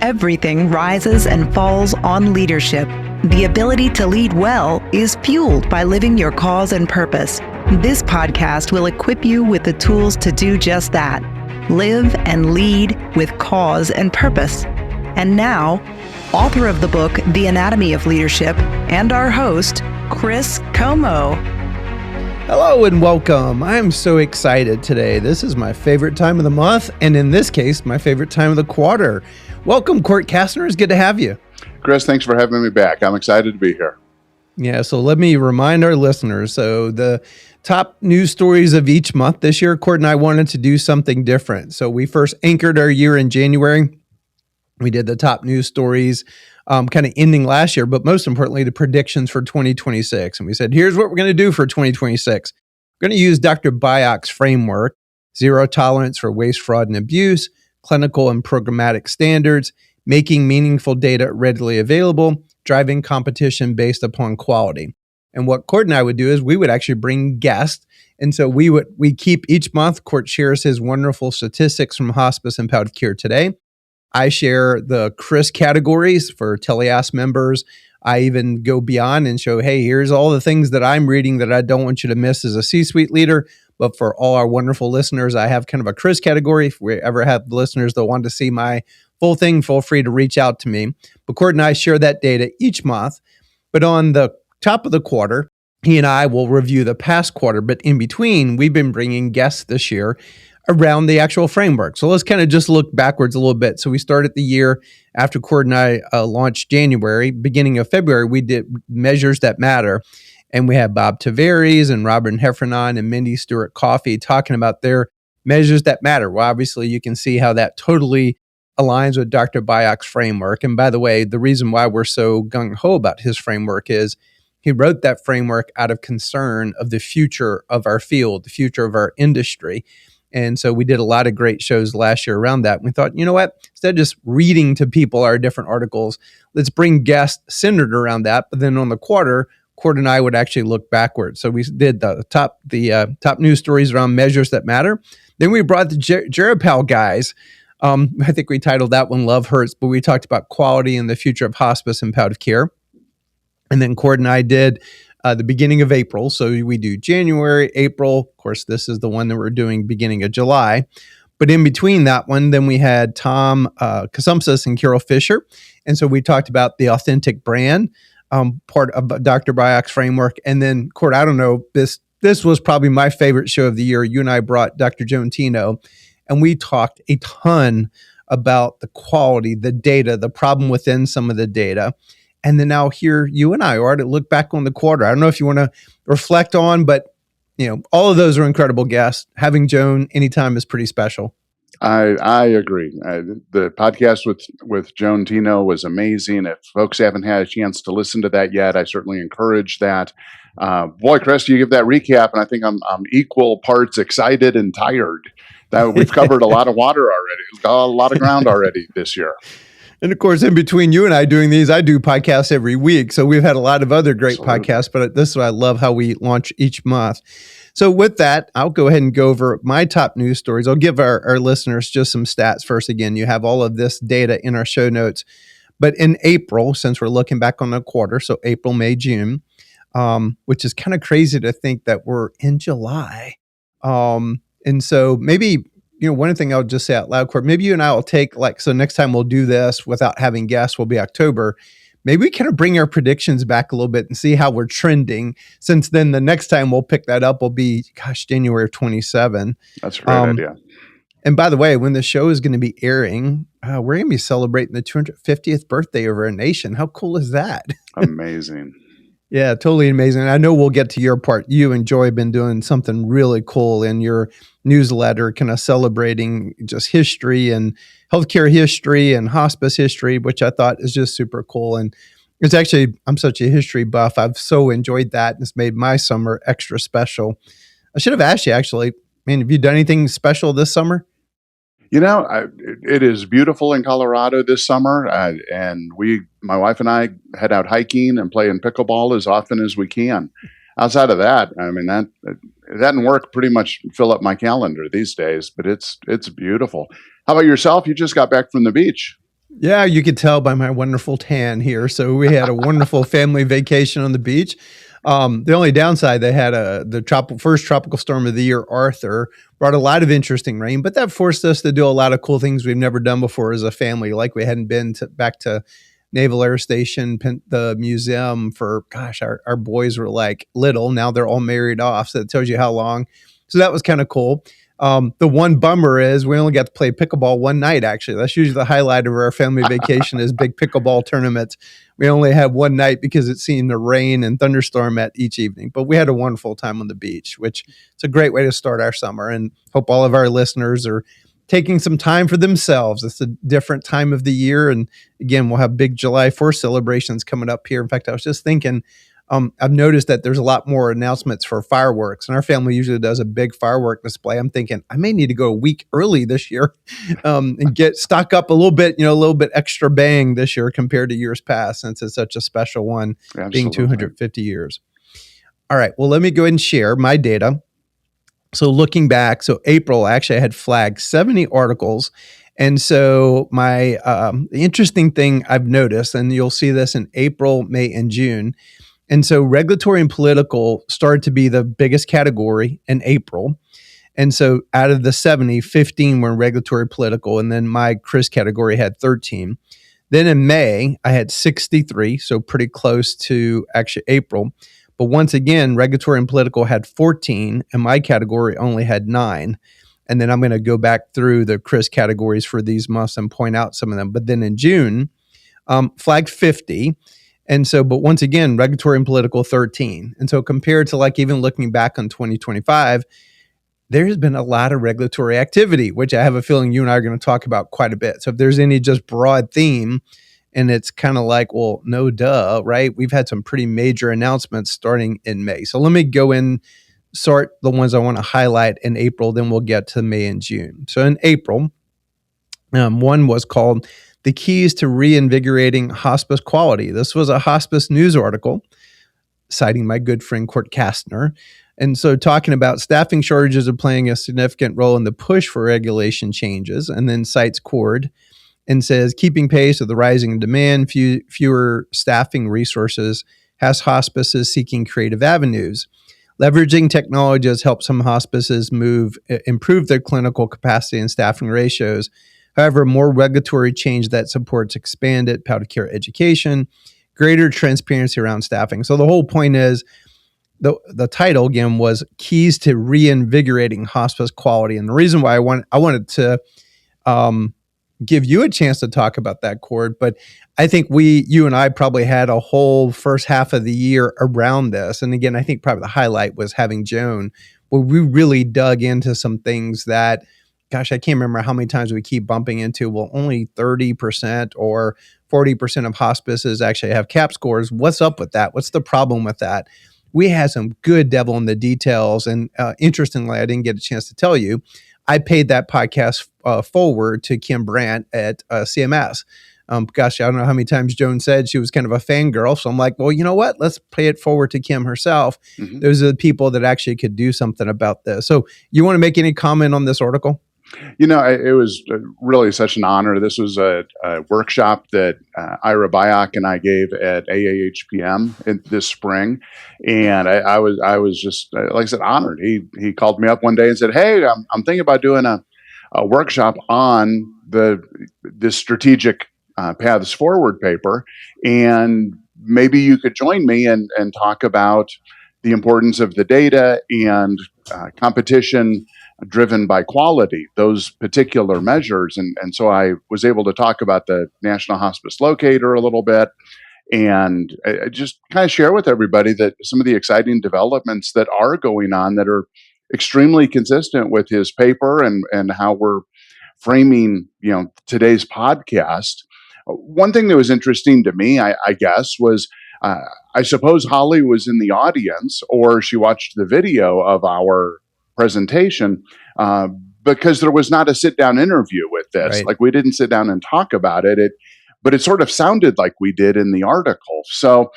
Everything rises and falls on leadership. The ability to lead well is fueled by living your cause and purpose. This podcast will equip you with the tools to do just that. Live and lead with cause and purpose. And now, author of the book, The Anatomy of Leadership, and our host, Chris Comeaux. Hello and welcome. I'm so excited today. This is my favorite time of the month, and in this case, my favorite time of the quarter. Welcome, Cordt Kassner. It's good to have you. Chris, thanks for having me back. I'm excited to be here. Yeah, so let me remind our listeners. So the top news stories of each month this year, Cordt and I wanted to do something different. So we first anchored our year in January. We did the top news stories kind of ending last year, but most importantly, the predictions for 2026. And we said, here's what we're going to do for 2026. We're going to use Dr. Byock's framework, zero tolerance for waste, fraud, and abuse, clinical and programmatic standards, making meaningful data readily available, driving competition based upon quality. And what Cordt and I would do is we would actually bring guests. And so we keep each month, Cordt shares his wonderful statistics from Hospice and Palliative Care Today. I share the Chris categories for Teleask members. I even go beyond and show, hey, here's all the things that I'm reading that I don't want you to miss as a C-suite leader. But for all our wonderful listeners, I have kind of a Chris category. If we ever have listeners that want to see my full thing, feel free to reach out to me. But Cordt and I share that data each month. But on the top of the quarter, he and I will review the past quarter. But in between, we've been bringing guests this year around the actual framework. So let's kind of just look backwards a little bit. So we started the year after Cordt and I launched January, beginning of February, we did Measures That Matter. And we had Bob Tavares and Robert Heffernan and Mindy Stewart Coffey talking about their measures that matter. Well, obviously you can see how that totally aligns with Dr. Byock's framework. And by the way, the reason why we're so gung-ho about his framework is he wrote that framework out of concern of the future of our field, the future of our industry. And so we did a lot of great shows last year around that. We thought, you know what, instead of just reading to people our different articles, let's bring guests centered around that. But then on the quarter, Cordt and I would actually look backwards. So we did the top news stories around measures that matter. Then we brought the Gerapal guys. I think we titled that one Love Hurts, but we talked about quality and the future of hospice and palliative care. And then Cordt and I did the beginning of April. So we do January, April. Of course, this is the one that we're doing beginning of July. But in between that one, then we had Tom Kasumsis and Carol Fisher. And so we talked about the authentic brand, part of Dr. Byock's framework. And then, Cordt, I don't know, this was probably my favorite show of the year. You and I brought Dr. Joan Tino, and we talked a ton about the quality, the data, the problem within some of the data. And then now here you and I are to look back on the quarter. I don't know if you want to reflect on, but you know, all of those are incredible guests. Having Joan anytime is pretty special. I agree. The podcast with Joan Tino was amazing. If folks haven't had a chance to listen to that yet, I certainly encourage that. Boy, Chris, you give that recap, and I think I'm equal parts excited and tired. That we've covered a lot of water already, a lot of ground already this year. And of course, in between you and I doing these, I do podcasts every week. So we've had a lot of other great podcasts, but this is what I love how we launch each month. So with that, I'll go ahead and go over my top news stories. I'll give our listeners just some stats first. Again, you have all of this data in our show notes. But in April, since we're looking back on the quarter, so April, May, June, which is kind of crazy to think that we're in July. And so maybe, you know, one thing I'll just say out loud, Cordt, maybe you and I will take so next time we'll do this without having guests will be October. Maybe we kind of bring our predictions back a little bit and see how we're trending, since then the next time we'll pick that up will be, January of 27. That's a great idea. And by the way, when the show is going to be airing, we're going to be celebrating the 250th birthday of our nation. How cool is that? Amazing. Yeah, totally amazing. I know we'll get to your part. You and Joy have been doing something really cool in your newsletter, kind of celebrating just history and healthcare history and hospice history, which I thought is just super cool. And it's actually, I'm such a history buff. I've so enjoyed that. And it's made my summer extra special. I should have asked you, actually, man, have you done anything special this summer? You know, it is beautiful in Colorado this summer, and my wife and I head out hiking and playing pickleball as often as we can. Outside of that, I mean, that and work pretty much fill up my calendar these days, but it's beautiful. How about yourself? You just got back from the beach. Yeah, you could tell by my wonderful tan here. So we had a wonderful family vacation on the beach. The only downside, they had first tropical storm of the year, Arthur, brought a lot of interesting rain, but that forced us to do a lot of cool things we've never done before as a family. Like we hadn't been back to Naval Air Station, the museum for, gosh, our boys were like little. Now they're all married off. So it tells you how long. So that was kind of cool. The one bummer is we only got to play pickleball one night, actually. That's usually the highlight of our family vacation is big pickleball tournaments. We only had one night because it seemed to rain and thunderstorm at each evening. But we had a wonderful time on the beach, which is a great way to start our summer. And hope all of our listeners are taking some time for themselves. It's a different time of the year. And again, we'll have big July 4th celebrations coming up here. In fact, I was just thinking, I've noticed that there's a lot more announcements for fireworks, and our family usually does a big firework display. I'm thinking I may need to go a week early this year and stock up a little bit extra bang this year compared to years past, since it's such a special one, Absolutely. being 250 years. All right, well, let me go ahead and share my data. So looking back, April, actually, I had flagged 70 articles. And so my interesting thing I've noticed, and you'll see this in April, May, and June. And so regulatory and political started to be the biggest category in April. And so out of the 70, 15 were in regulatory political. And then my Chris category had 13. Then in May, I had 63, so pretty close to actually April. But once again, regulatory and political had 14, and my category only had 9. And then I'm going to go back through the Chris categories for these months and point out some of them. But then in June, flagged 50. And so, but once again, regulatory and political 13. And so compared to like even looking back on 2025, there's been a lot of regulatory activity, which I have a feeling you and I are going to talk about quite a bit. So if there's any just broad theme, and it's kind of like, well, no duh, right? We've had some pretty major announcements starting in May. So let me go in, sort the ones I want to highlight in April, then we'll get to May and June. So in April, one was called The Keys to Reinvigorating Hospice Quality. This was a hospice news article citing my good friend Cordt Kassner. And so talking about staffing shortages are playing a significant role in the push for regulation changes, and then cites Cordt and says, keeping pace with the rising demand, fewer staffing resources has hospices seeking creative avenues. Leveraging technology has helped some hospices improve their clinical capacity and staffing ratios. However, more regulatory change that supports expanded palliative care education, greater transparency around staffing. So the whole point is, the title again was Keys to Reinvigorating Hospice Quality. And the reason why I wanted to give you a chance to talk about that, Cordt, but I think you and I probably had a whole first half of the year around this. And again, I think probably the highlight was having Joan, where we really dug into some things that, gosh, I can't remember how many times we keep bumping into, well, only 30% or 40% of hospices actually have CAP scores. What's up with that? What's the problem with that? We had some good devil in the details. And interestingly, I didn't get a chance to tell you, I paid that podcast forward to Kim Brandt at CMS. Gosh, I don't know how many times Joan said she was kind of a fangirl. So I'm like, well, you know what? Let's pay it forward to Kim herself. Mm-hmm. Those are the people that actually could do something about this. So you want to make any comment on this article? You know, it was really such an honor. This was a workshop that Ira Byock and I gave at AAHPM this spring, and I was just, like I said, honored. He called me up one day and said, "Hey, I'm thinking about doing a workshop on this strategic paths forward paper, and maybe you could join me and talk about the importance of the data and competition driven by quality, those particular measures." And so I was able to talk about the National Hospice Locator a little bit, and I just kind of share with everybody that some of the exciting developments that are going on that are extremely consistent with his paper and how we're framing, today's podcast. One thing that was interesting to me, I guess, was I suppose Holly was in the audience, or she watched the video of our presentation, because there was not a sit-down interview with this. Right. Like, we didn't sit down and talk about it, but it sort of sounded like we did in the article. So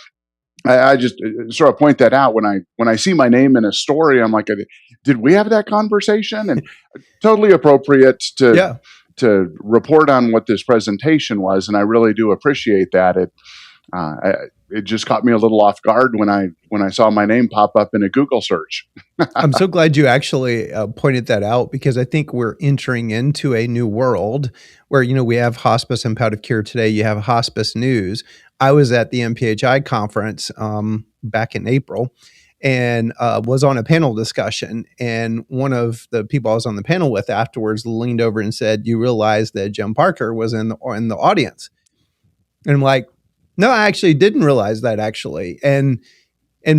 I just sort of point that out when I see my name in a story. I'm like, did we have that conversation? And totally appropriate to report on what this presentation was, and I really do appreciate that. It just caught me a little off guard when I saw my name pop up in a Google search. I'm so glad you actually pointed that out, because I think we're entering into a new world where, we have hospice and palliative care today. You have hospice news. I was at the MPHI conference back in April and was on a panel discussion. And one of the people I was on the panel with afterwards leaned over and said, "You realize that Jim Parker was in the audience?" And I'm like, "No, I actually didn't realize that, actually." And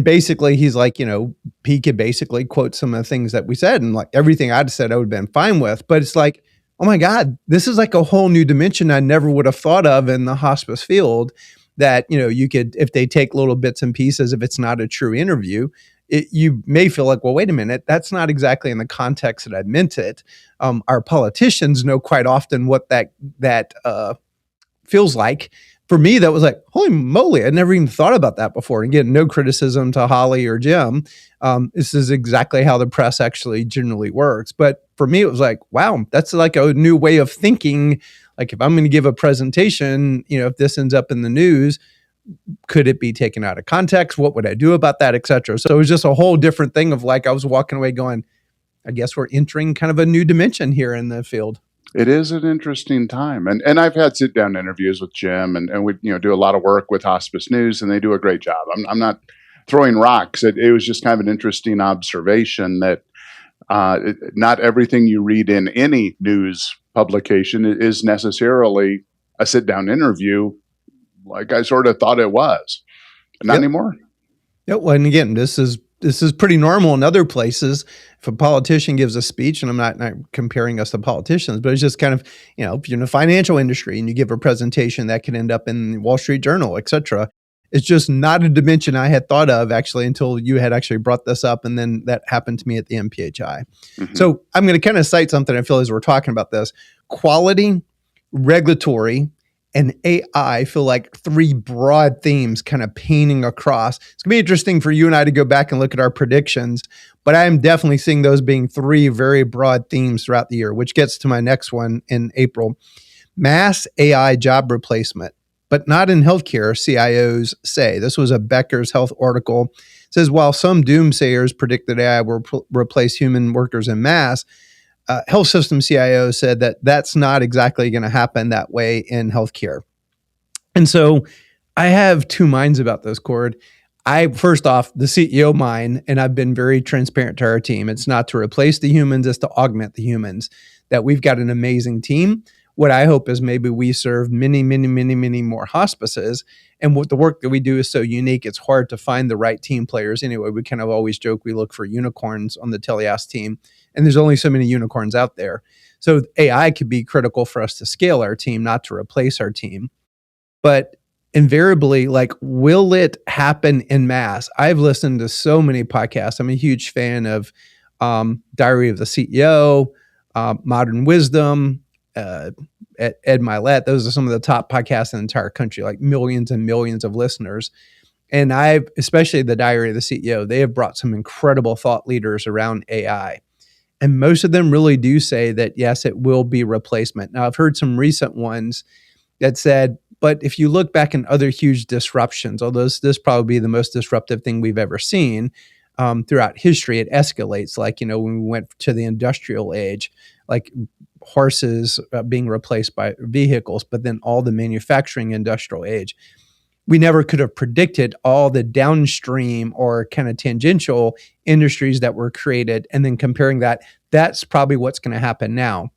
basically he's like, he could basically quote some of the things that we said, and like everything I'd said, I would have been fine with. But it's like, oh my God, this is like a whole new dimension I never would have thought of in the hospice field, that, you could, if they take little bits and pieces, if it's not a true interview, you may feel like, well, wait a minute, that's not exactly in the context that I meant it. Our politicians know quite often what that feels like. For me, that was like, holy moly, I never even thought about that before. And again, no criticism to Holly or Jim. This is exactly how the press actually generally works. But for me, it was like, wow, that's like a new way of thinking. Like, if I'm going to give a presentation, if this ends up in the news, could it be taken out of context? What would I do about that, et cetera? So it was just a whole different thing of like, I was walking away going, I guess we're entering kind of a new dimension here in the field. It is an interesting time. And I've had sit down interviews with Jim, and we do a lot of work with Hospice News, and they do a great job. I'm not throwing rocks. It was just kind of an interesting observation that not everything you read in any news publication is necessarily a sit down interview like I sort of thought it was. Not anymore. Yeah, well, and again, this is pretty normal in other places. If a politician gives a speech, and I'm not comparing us to politicians, but it's just kind of, if you're in the financial industry and you give a presentation that can end up in the Wall Street Journal, et cetera, it's just not a dimension I had thought of actually until you had actually brought this up. And then that happened to me at the MPHI. Mm-hmm. So I'm going to kind of cite something I feel as we're talking about this. Quality, regulatory, and AI feel like three broad themes kind of painting across. It's going to be interesting for you and I to go back and look at our predictions, but I am definitely seeing those being three very broad themes throughout the year, which gets to my next one in April. Mass AI job replacement, but not in healthcare, CIOs say. This was a Becker's Health article. It says, while some doomsayers predict that AI will replace human workers en masse, health system CIO said that that's not exactly going to happen that way in healthcare. And so I have two minds about this, Cordt. First off, the CEO mind, and I've been very transparent to our team. It's not to replace the humans, it's to augment the humans, that we've got an amazing team. What I hope is maybe we serve many, many, many, many more hospices. And what the work that we do is so unique, it's hard to find the right team players. Anyway, we kind of always joke we look for unicorns on the Teleas team, and there's only so many unicorns out there. So AI could be critical for us to scale our team, not to replace our team. But invariably, like, will it happen en masse? I've listened to so many podcasts. I'm a huge fan of Diary of the CEO, Modern Wisdom, Ed Milet. Those are some of the top podcasts in the entire country, like millions and millions of listeners. And especially the Diary of the CEO, they have brought some incredible thought leaders around AI. And most of them really do say that, yes, it will be replacement. Now, I've heard some recent ones that said, but if you look back in other huge disruptions, although this probably be the most disruptive thing we've ever seen throughout history, it escalates. Like, when we went to the industrial age, like horses being replaced by vehicles, but then all the manufacturing industrial age. We never could have predicted all the downstream or kind of tangential industries that were created. And then comparing that's probably what's going to happen now.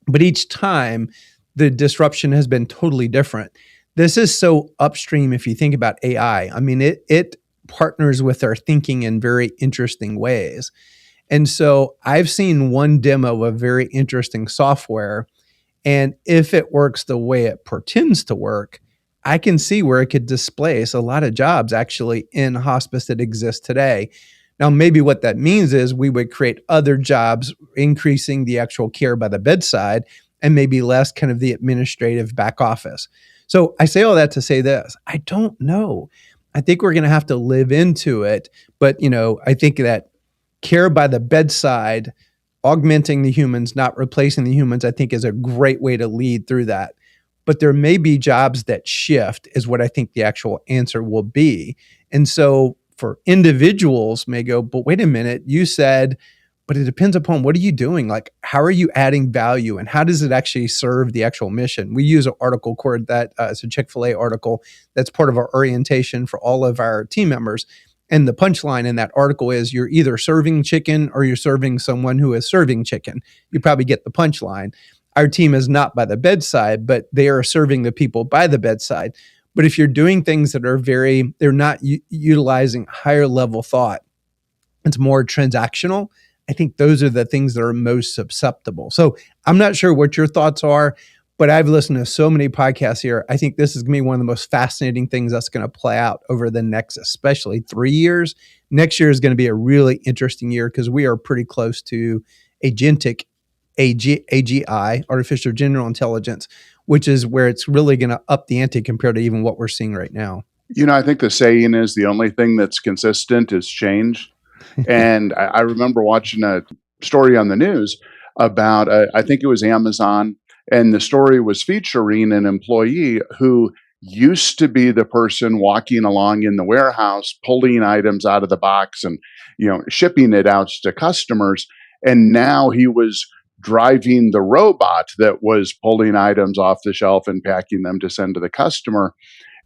But each time the disruption has been totally different. This is so upstream if you think about AI. I mean, it partners with our thinking in very interesting ways. And so I've seen one demo of very interesting software. And if it works the way it pretends to work, I can see where it could displace a lot of jobs actually in hospice that exist today. Now, maybe what that means is we would create other jobs, increasing the actual care by the bedside and maybe less kind of the administrative back office. So I say all that to say this. I don't know. I think we're going to have to live into it. But, I think that care by the bedside augmenting the humans, not replacing the humans, I think is a great way to lead through that. But there may be jobs that shift is what I think the actual answer will be. And so for individuals may go, but wait a minute, you said, but it depends upon what are you doing? Like, how are you adding value and how does it actually serve the actual mission? We use an article, Cordt, that it's a Chick-fil-A article that's part of our orientation for all of our team members. And the punchline in that article is you're either serving chicken or you're serving someone who is serving chicken. You probably get the punchline. Our team is not by the bedside, but they are serving the people by the bedside. But if you're doing things that are they're not utilizing higher level thought, it's more transactional. I think those are the things that are most susceptible. So I'm not sure what your thoughts are, but I've listened to so many podcasts here. I think this is going to be one of the most fascinating things that's going to play out over the next, especially 3 years. Next year is going to be a really interesting year because we are pretty close to agentic AGI, artificial general intelligence, which is where it's really going to up the ante compared to even what we're seeing right now. I think the saying is the only thing that's consistent is change. And I remember watching a story on the news about, I think it was Amazon, and the story was featuring an employee who used to be the person walking along in the warehouse, pulling items out of the box and, shipping it out to customers. And now he was driving the robot that was pulling items off the shelf and packing them to send to the customer.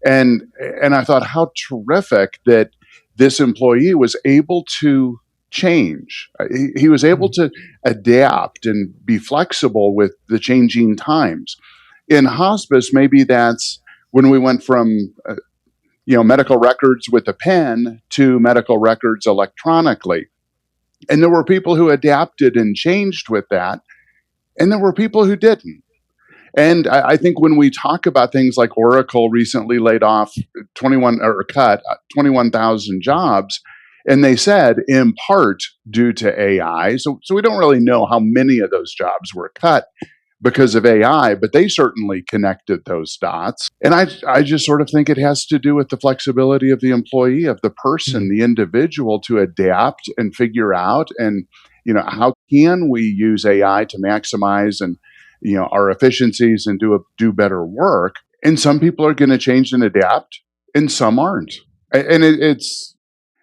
And I thought, how terrific that this employee was able to change. He was able to adapt and be flexible with the changing times. In hospice, maybe that's when we went from medical records with a pen to medical records electronically. And there were people who adapted and changed with that, and there were people who didn't. And I think when we talk about things like Oracle recently laid off cut 21,000 jobs, and they said in part due to AI. So we don't really know how many of those jobs were cut because of AI, but they certainly connected those dots. And I just sort of think it has to do with the flexibility of the employee, of the person, the individual to adapt and figure out. And, how can we use AI to maximize and our efficiencies and do better work. And some people are going to change and adapt, and some aren't. And it's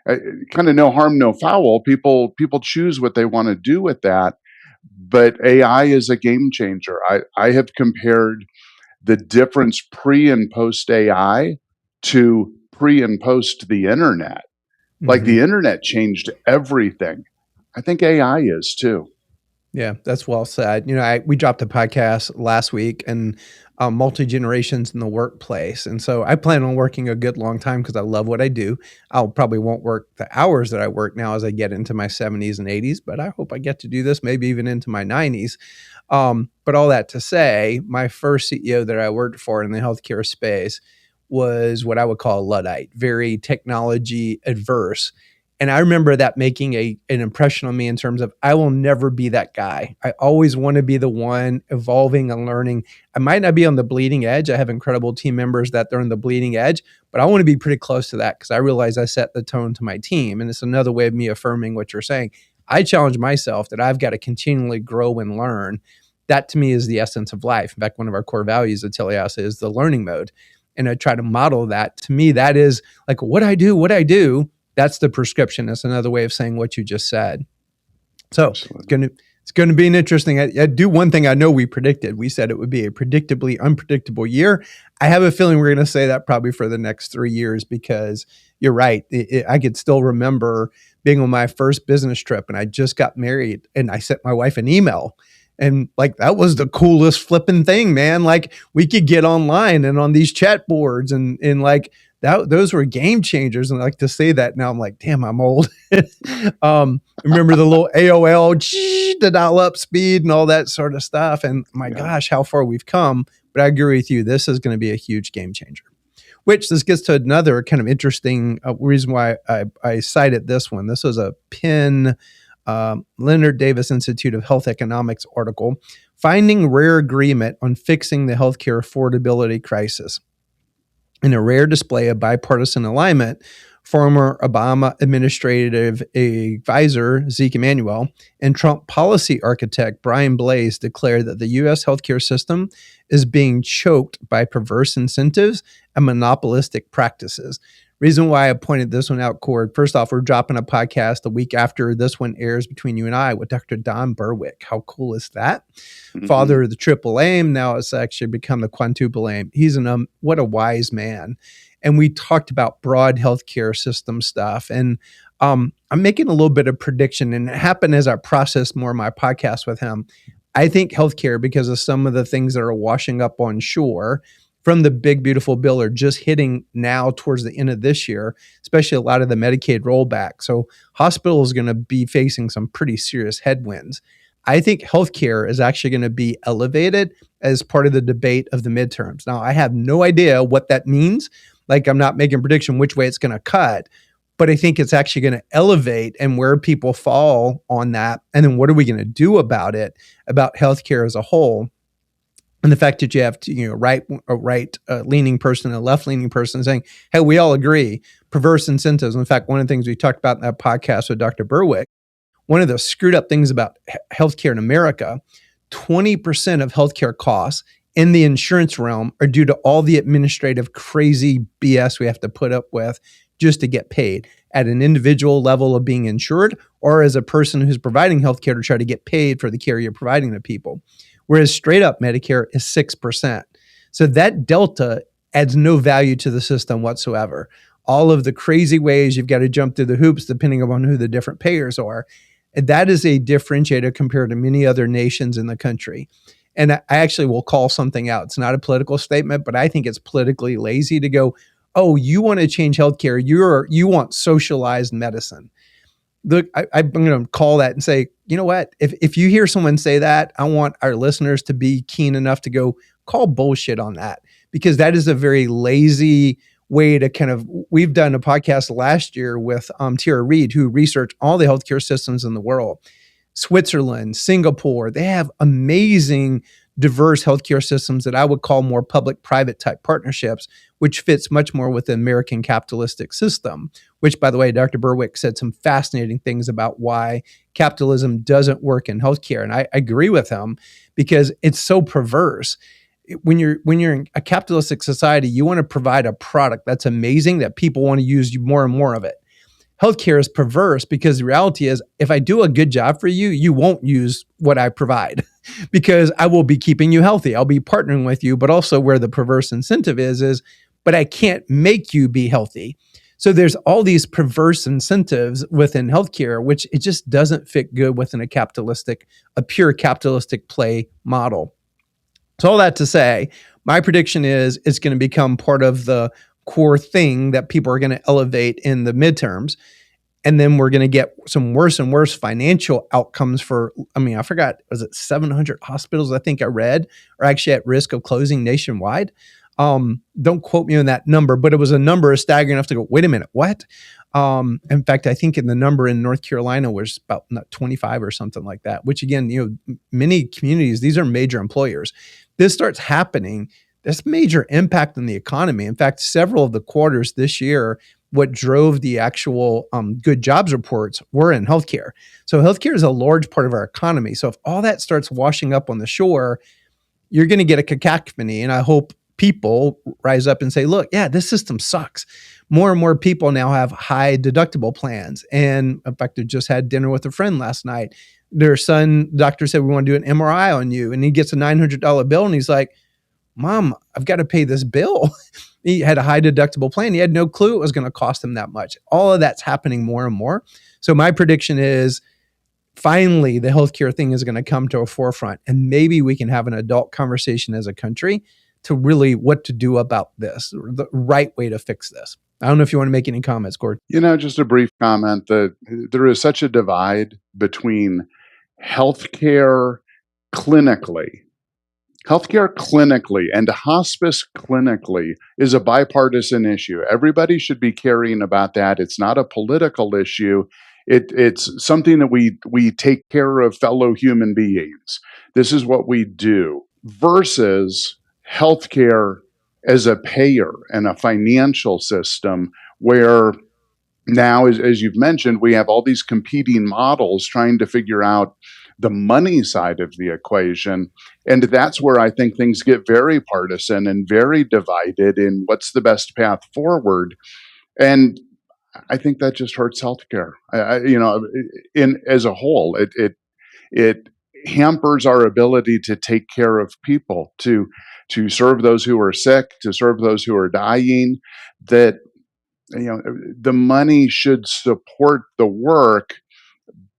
kind of no harm, no foul. People choose what they want to do with that. But AI is a game changer. I have compared the difference pre and post AI to pre and post the internet. Mm-hmm. Like the internet changed everything. I think AI is too. Yeah, that's well said. We dropped a podcast last week and multi-generations in the workplace. And so I plan on working a good long time because I love what I do. I'll probably won't work the hours that I work now as I get into my 70s and 80s, but I hope I get to do this maybe even into my 90s. But all that to say, my first CEO that I worked for in the healthcare space was what I would call a Luddite, very technology adverse. And I remember that making an impression on me in terms of I will never be that guy. I always want to be the one evolving and learning. I might not be on the bleeding edge. I have incredible team members that they're on the bleeding edge, but I want to be pretty close to that because I realize I set the tone to my team. And it's another way of me affirming what you're saying. I challenge myself that I've got to continually grow and learn. That to me is the essence of life. In fact, one of our core values at Teleasa is the learning mode. And I try to model that. To me, that is like what I do. That's the prescription. That's another way of saying what you just said. So Absolutely. It's going to be an interesting. I do one thing I know we predicted. We said it would be a predictably unpredictable year. I have a feeling we're going to say that probably for the next 3 years because you're right. I could still remember being on my first business trip and I just got married and I sent my wife an email. And like, that was the coolest flipping thing, man. Like we could get online and on these chat boards and like, those were game changers. And I like to say that now I'm like, damn, I'm old. Remember the little AOL, the dial up speed and all that sort of stuff. And my gosh, how far we've come. But I agree with you. This is going to be a huge game changer, which this gets to another kind of interesting reason why I cited this one. This was a Penn Leonard Davis Institute of Health Economics article, Finding Rare Agreement on Fixing the Healthcare Affordability Crisis. In a rare display of bipartisan alignment Former Obama administrative advisor Zeke Emanuel and Trump policy architect Brian Blaze declared that the U.S. healthcare system is being choked by perverse incentives and monopolistic practices. Reason why I pointed this one out, Cordt, first off, we're dropping a podcast a week after this one airs between you and I with Dr. Don Berwick. How cool is that? Mm-hmm. Father of the triple aim. Now it's actually become the quintuple aim. He's what a wise man. And we talked about broad healthcare system stuff. And I'm making a little bit of prediction, and it happened as I processed more of my podcast with him. I think healthcare, because of some of the things that are washing up on shore from the big, beautiful bill, are just hitting now towards the end of this year, especially a lot of the Medicaid rollback. So hospitals are going to be facing some pretty serious headwinds. I think healthcare is actually going to be elevated as part of the debate of the midterms. Now, I have no idea what that means. Like, I'm not making a prediction which way it's going to cut, but I think it's actually going to elevate and where people fall on that. And then what are we going to do about it, about healthcare as a whole? And the fact that you have to, a right leaning person and a left leaning person saying, hey, we all agree, perverse incentives. In fact, one of the things we talked about in that podcast with Dr. Berwick, one of the screwed up things about healthcare in America, 20% of healthcare costs in the insurance realm are due to all the administrative crazy BS we have to put up with just to get paid at an individual level of being insured, or as a person who's providing healthcare to try to get paid for the care you're providing to people. Whereas straight up Medicare is 6%. So that delta adds no value to the system whatsoever. All of the crazy ways you've got to jump through the hoops depending upon who the different payers are. And that is a differentiator compared to many other nations in the country. And I actually will call something out. It's not a political statement, but I think it's politically lazy to go, oh, you want to change healthcare. You want socialized medicine. Look, I'm going to call that and say, you know what? If you hear someone say that, I want our listeners to be keen enough to go call bullshit on that, because that is a very lazy way to kind of, we've done a podcast last year with Tara Reid, who researched all the healthcare systems in the world. Switzerland, Singapore, they have amazing, diverse healthcare systems that I would call more public-private type partnerships, which fits much more with the American capitalistic system, which, by the way, Dr. Berwick said some fascinating things about why capitalism doesn't work in healthcare. And I agree with him, because it's so perverse. When you're in a capitalistic society, you want to provide a product that's amazing, that people want to use more and more of it. Healthcare is perverse because the reality is, if I do a good job for you, you won't use what I provide because I will be keeping you healthy. I'll be partnering with you, but also where the perverse incentive is, but I can't make you be healthy. So there's all these perverse incentives within healthcare, which it just doesn't fit good within a pure capitalistic play model. So all that to say, my prediction is it's going to become part of the core thing that people are going to elevate in the midterms. And then we're going to get some worse and worse financial outcomes I forgot, was it 700 hospitals I think I read are actually at risk of closing nationwide? Don't quote me on that number, but it was a number staggering enough to go, wait a minute, what? In fact, I think in the number in North Carolina was about 25 or something like that, which again, many communities, these are major employers. This starts happening. There's major impact on the economy. In fact, several of the quarters this year, what drove the actual good jobs reports were in healthcare. So healthcare is a large part of our economy. So if all that starts washing up on the shore, you're going to get a cacophony. And I hope people rise up and say, look, yeah, this system sucks. More and more people now have high deductible plans. And in fact, I just had dinner with a friend last night. Their son, doctor said, we want to do an MRI on you. And he gets a $900 bill and he's like, Mom, I've got to pay this bill. He had a high deductible plan. He had no clue it was going to cost him that much. All of that's happening more and more. So my prediction is finally the healthcare thing is going to come to a forefront, and maybe we can have an adult conversation as a country to really what to do about this, the right way to fix this. I don't know if you want to make any comments, Cordt. Just a brief comment that there is such a divide between healthcare clinically and hospice clinically is a bipartisan issue. Everybody should be caring about that. It's not a political issue. It's something that we take care of fellow human beings. This is what we do, versus healthcare as a payer and a financial system where now, as you've mentioned, we have all these competing models trying to figure out the money side of the equation. And that's where I think things get very partisan and very divided in what's the best path forward. And I think that just hurts healthcare. In as a whole, it hampers our ability to take care of people, to serve those who are sick, to serve those who are dying. That the money should support the work,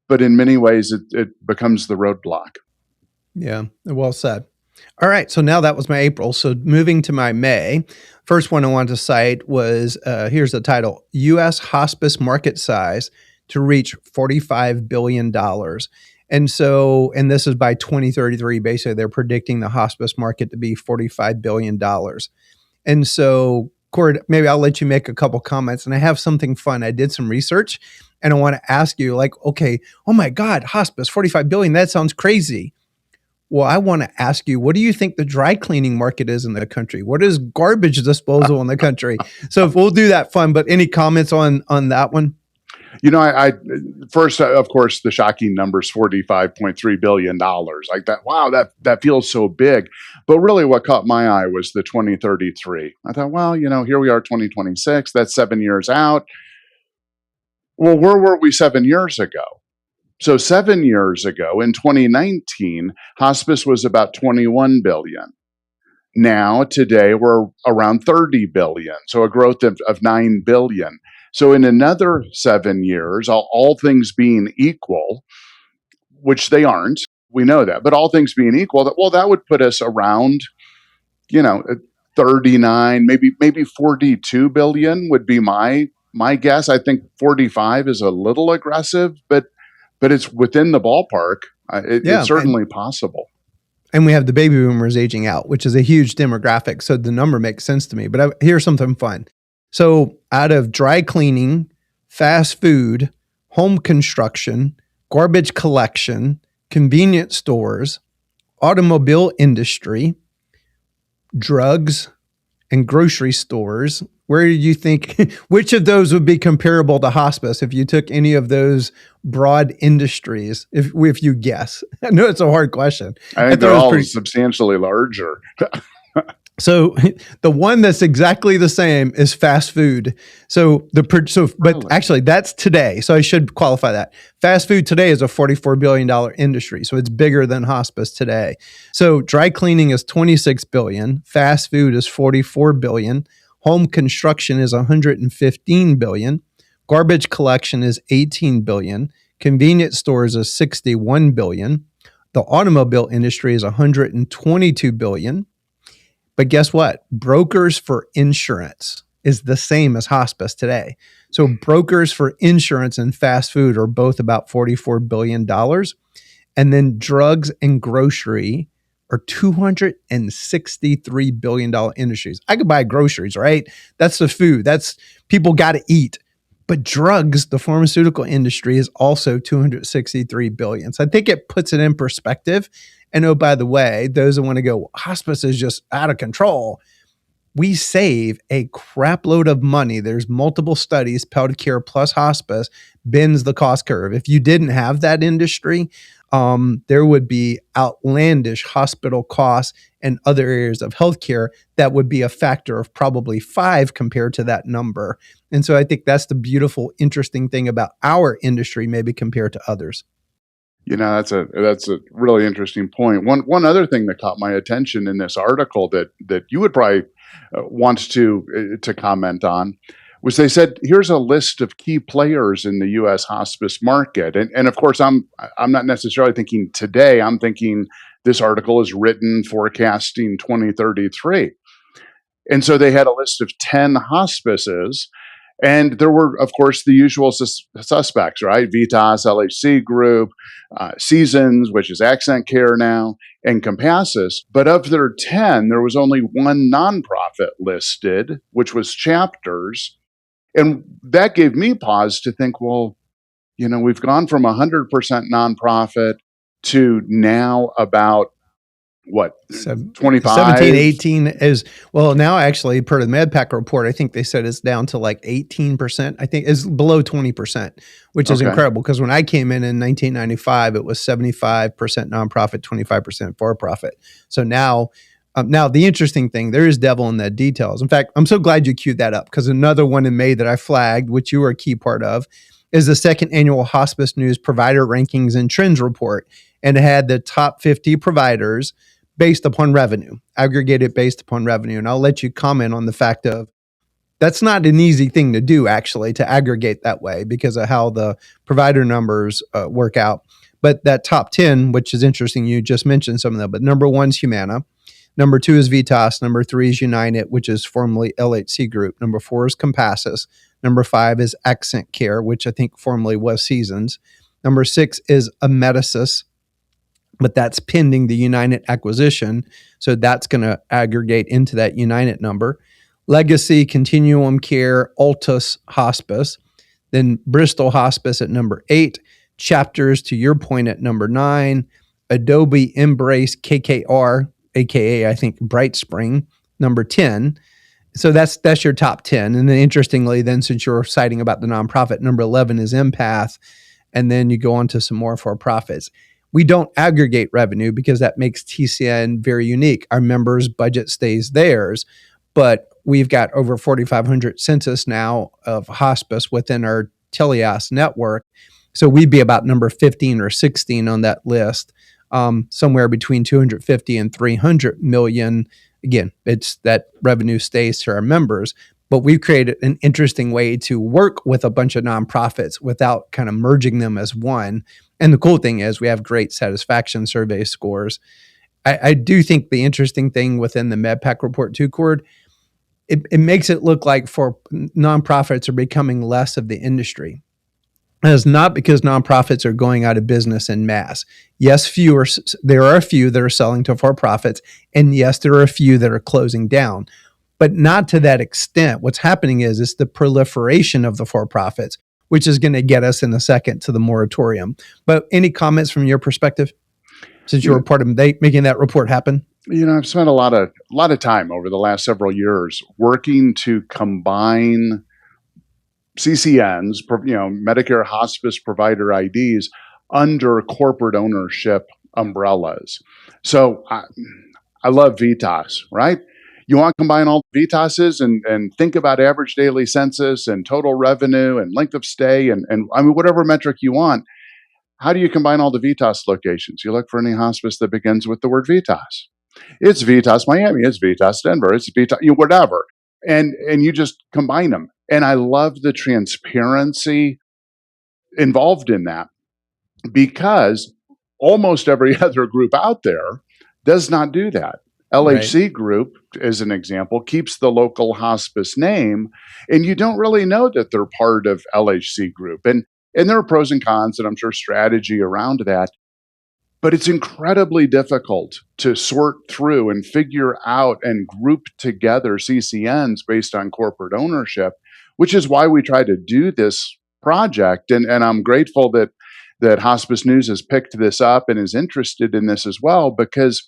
but in many ways it becomes the roadblock. Yeah, well said. All right, so now that was my April. So moving to my May, first one I wanted to cite was, here's the title, U.S. Hospice Market Size to Reach $45 billion. And this is by 2033, basically they're predicting the hospice market to be $45 billion. And so, Cordt, maybe I'll let you make a couple comments, and I have something fun. I did some research and I want to ask you, like, okay, oh my God, hospice, 45 billion, that sounds crazy. Well, I want to ask you, what do you think the dry cleaning market is in the country? What is garbage disposal in the country? So if we'll do that fun, but any comments on that one? I first, of course, the shocking numbers, $45.3 billion. Like that, wow, that feels so big. But really what caught my eye was the 2033. I thought, well, here we are, 2026. That's 7 years out. Well, where were we 7 years ago? So 7 years ago, in 2019, hospice was about 21 billion. Now, today, we're around 30 billion. So a growth of 9 billion. So in another 7 years, all things being equal, which they aren't, we know that, but all things being equal, that would put us around, 39, maybe 42 billion would be my guess. I think 45 is a little aggressive, but it's within the ballpark. It's certainly possible. And we have the baby boomers aging out, which is a huge demographic. So the number makes sense to me. But here's something fun. So out of dry cleaning, fast food, home construction, garbage collection, convenience stores, automobile industry, drugs, and grocery stores, where do you think, which of those would be comparable to hospice if you took any of those broad industries, if you guess? I know it's a hard question. I think they're all substantially larger. So the one that's exactly the same is fast food. But actually that's today. So I should qualify that. Fast food today is a $44 billion industry. So it's bigger than hospice today. So dry cleaning is 26 billion. Fast food is 44 billion. Home construction is 115 billion. Garbage collection is 18 billion. Convenience stores is 61 billion. The automobile industry is 122 billion. But guess what? Brokers for insurance is the same as hospice today. So brokers for insurance and fast food are both about $44 billion. And then drugs and grocery are $263 billion industries. I could buy groceries, right? That's the food. That's people got to eat. But drugs, the pharmaceutical industry, is also $263 billion. So I think it puts it in perspective. And oh, by the way, those that want to go, hospice is just out of control. We save a crap load of money. There's multiple studies, palliative care plus hospice bends the cost curve. If you didn't have that industry, there would be outlandish hospital costs and other areas of healthcare that would be a factor of probably 5 compared to that number. And so I think that's the beautiful, interesting thing about our industry, maybe compared to others. That's a really interesting point. One other thing that caught my attention in this article that you would probably want to comment on was they said, here's a list of key players in the U.S. hospice market. And of course, I'm not necessarily thinking today. I'm thinking this article is written forecasting 2033. And so they had a list of 10 hospices. And there were, of course, the usual suspects, right? Vitas, LHC Group, Seasons, which is Accent Care now, and Compassus. But of their 10, there was only one nonprofit listed, which was Chapters. And that gave me pause to think, well, we've gone from 100% nonprofit to now about what, Seven- 25? 17, 18 is, well, now actually per the MedPAC report, I think they said it's down to like 18%. I think is below 20%, which is Okay. incredible because when I came in 1995, it was 75% nonprofit, 25% for profit. So now the interesting thing, there is devil in the details. In fact, I'm so glad you queued that up because another one in May that I flagged, which you were a key part of, is the second annual Hospice News Provider Rankings and Trends Report. And it had the top 50 providers based upon revenue, aggregated based upon revenue. And I'll let you comment on the fact of that's not an easy thing to do, actually, to aggregate that way because of how the provider numbers work out. But that top 10, which is interesting, you just mentioned some of them, but number 1 is Humana. Number 2 is Vitas. Number 3 is United, which is formerly LHC Group. Number 4 is Compassus. Number 5 is Accent Care, which I think formerly was Seasons. Number 6 is Amedisys, but that's pending the United acquisition. So that's going to aggregate into that United number. Legacy, Continuum Care, Altus Hospice, then Bristol Hospice at number 8, Chapters, to your point, at number 9, Adobe Embrace KKR, aka I think Bright Spring, number 10. So that's your top 10. And then interestingly, then since you're citing about the nonprofit, number 11 is Empath, and then you go on to some more for-profits. We don't aggregate revenue because that makes TCN very unique. Our members' budget stays theirs, but we've got over 4,500 census now of hospice within our Telias network. So we'd be about number 15 or 16 on that list, somewhere between 250 and 300 million. Again, it's that revenue stays to our members, but we've created an interesting way to work with a bunch of nonprofits without kind of merging them as one. And the cool thing is we have great satisfaction survey scores. I do think the interesting thing within the MedPAC report too, Cordt, it makes it look like for nonprofits are becoming less of the industry. And it's not because nonprofits are going out of business en masse. Yes, there are a few that are selling to for-profits, and yes, there are a few that are closing down, but not to that extent. What's happening is the proliferation of the for-profits, which is going to get us in a second to the moratorium. But any comments from your perspective, since you were part of making that report happen? I've spent a lot of time over the last several years working to combine CCNs, Medicare hospice provider IDs, under corporate ownership umbrellas. So I love Vitas, right? You want to combine all the Vitases and think about average daily census and total revenue and length of stay and I mean, whatever metric you want. How do you combine all the Vitas locations? You look for any hospice that begins with the word Vitas. It's Vitas Miami, it's Vitas Denver, it's Vitas, whatever. And you just combine them. And I love the transparency involved in that because almost every other group out there does not do that. LHC Right. Group, as an example, keeps the local hospice name, and you don't really know that they're part of LHC Group. And there are pros and cons, and I'm sure strategy around that. But it's incredibly difficult to sort through and figure out and group together CCNs based on corporate ownership, which is why we try to do this project. And I'm grateful that Hospice News has picked this up and is interested in this as well, because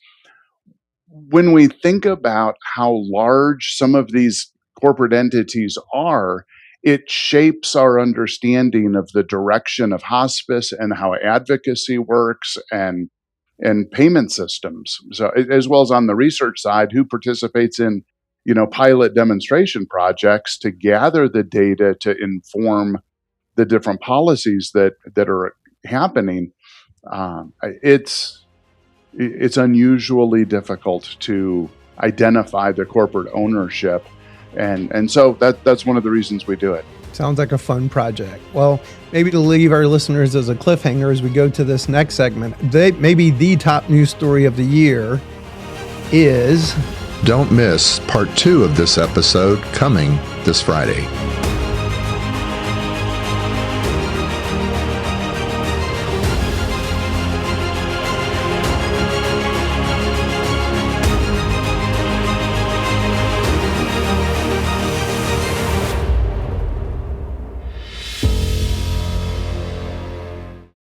when we think about how large some of these corporate entities are, it shapes our understanding of the direction of hospice and how advocacy works and payment systems. So as well as on the research side, who participates in, pilot demonstration projects to gather the data to inform the different policies that are happening. It's unusually difficult to identify the corporate ownership. And so that's one of the reasons we do it. Sounds like a fun project. Well, maybe to leave our listeners as a cliffhanger as we go to this next segment, maybe the top news story of the year is... Don't miss part 2 of this episode coming this Friday.